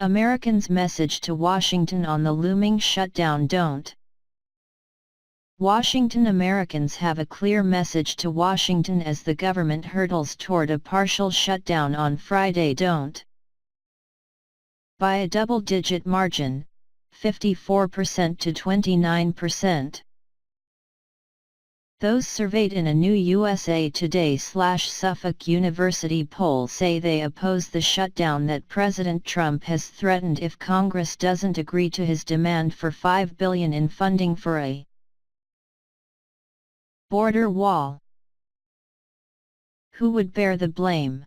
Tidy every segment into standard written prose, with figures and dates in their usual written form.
Americans' message to Washington on the looming shutdown. Don't. Washington Americans have a clear message to Washington as the government hurtles toward a partial shutdown on Friday. Don't. By a double-digit margin, 54% to 29%. Those surveyed in a new USA Today/Suffolk University poll say they oppose the shutdown that President Trump has threatened if Congress doesn't agree to his demand for $5 billion in funding for a border wall. Who would bear the blame?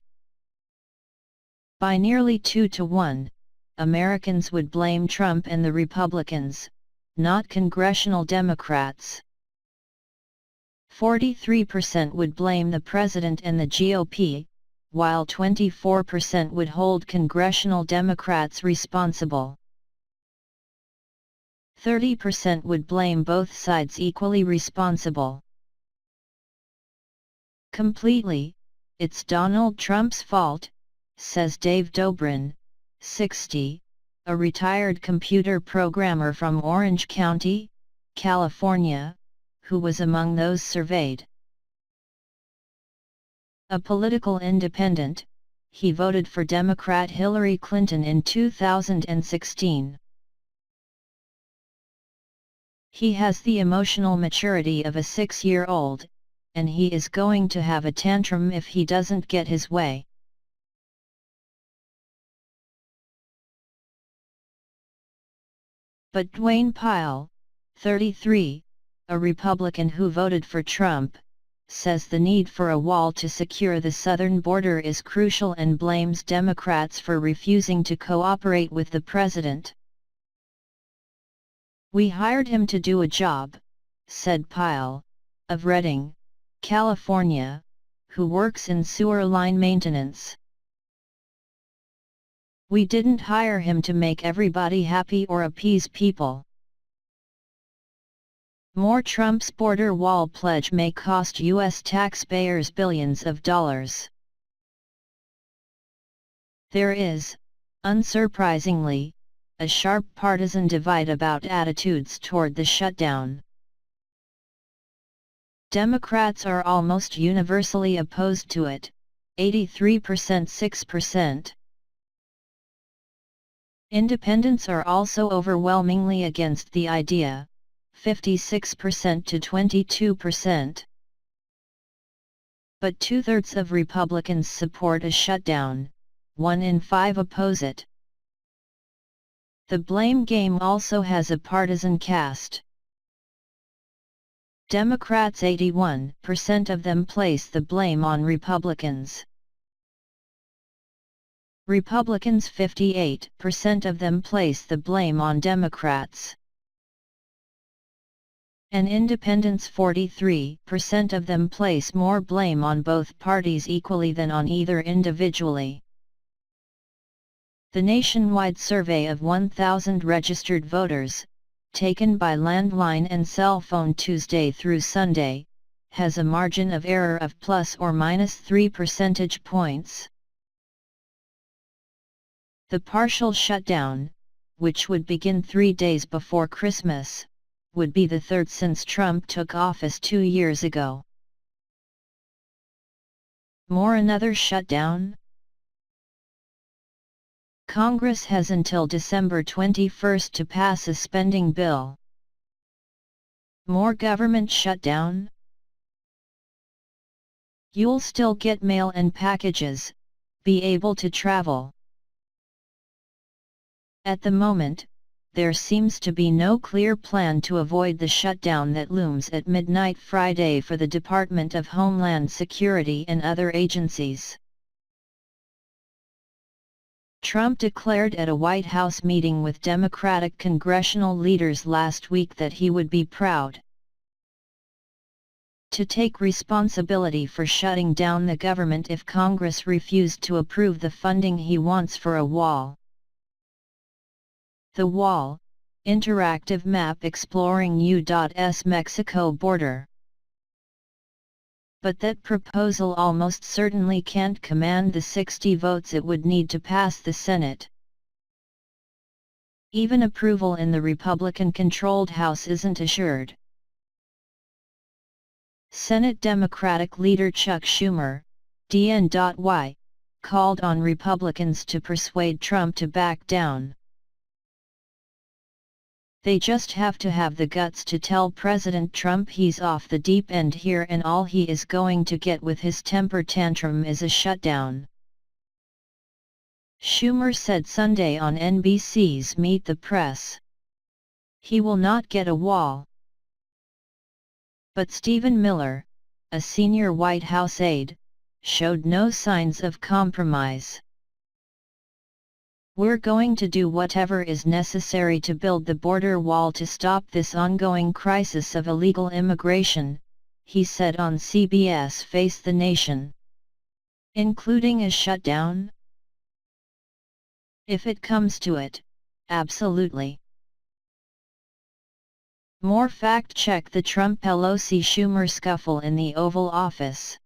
By nearly 2 to 1, Americans would blame Trump and the Republicans, not congressional Democrats. 43% would blame the president and the GOP, while 24% would hold congressional Democrats responsible. 30% would blame both sides equally responsible. Completely, it's Donald Trump's fault, says Dave Dobrin, 60, a retired computer programmer from Orange County, California, who was among those surveyed. A political independent, he voted for Democrat Hillary Clinton in 2016. He has the emotional maturity of a 6-year-old, and he is going to have a tantrum if he doesn't get his way. But Dwayne Pyle, 33, a Republican who voted for Trump, says the need for a wall to secure the southern border is crucial and blames Democrats for refusing to cooperate with the president. "We hired him to do a job," said Pyle, of Redding, California, who works in sewer line maintenance. "We didn't hire him to make everybody happy or appease people." More Trump's border wall pledge may cost U.S. taxpayers billions of dollars. There is, unsurprisingly, a sharp partisan divide about attitudes toward the shutdown. Democrats are almost universally opposed to it, 83% 6%. Independents are also overwhelmingly against the idea, 56% to 22%. But 2/3 of Republicans support a shutdown, 1 in 5 oppose it. The blame game also has a partisan cast. Democrats 81% of them place the blame on Republicans. Republicans 58% of them place the blame on Democrats. And independents 43% of them place more blame on both parties equally than on either individually. The nationwide survey of 1,000 registered voters, taken by landline and cell phone Tuesday through Sunday, has a margin of error of plus or minus 3 percentage points. The partial shutdown, which would begin 3 days before Christmas, would be the third since Trump took office 2 years ago. More another shutdown? Congress has until December 21 to pass a spending bill. More government shutdown? You'll still get mail and packages, be able to travel. At the moment, there seems to be no clear plan to avoid the shutdown that looms at midnight Friday for the Department of Homeland Security and other agencies. Trump declared at a White House meeting with Democratic congressional leaders last week that he would be proud to take responsibility for shutting down the government if Congress refused to approve the funding he wants for a wall. The wall, interactive map exploring U.S. Mexico border. But that proposal almost certainly can't command the 60 votes it would need to pass the Senate. Even approval in the Republican-controlled House isn't assured. Senate Democratic leader Chuck Schumer, DNY, called on Republicans to persuade Trump to back down. They just have to have the guts to tell President Trump he's off the deep end here and all he is going to get with his temper tantrum is a shutdown. Schumer said Sunday on NBC's Meet the Press. He will not get a wall. But Stephen Miller, a senior White House aide, showed no signs of compromise. We're going to do whatever is necessary to build the border wall to stop this ongoing crisis of illegal immigration, he said on CBS Face the Nation. Including a shutdown? If it comes to it, absolutely. More fact-check the Trump-Pelosi-Schumer scuffle in the Oval Office.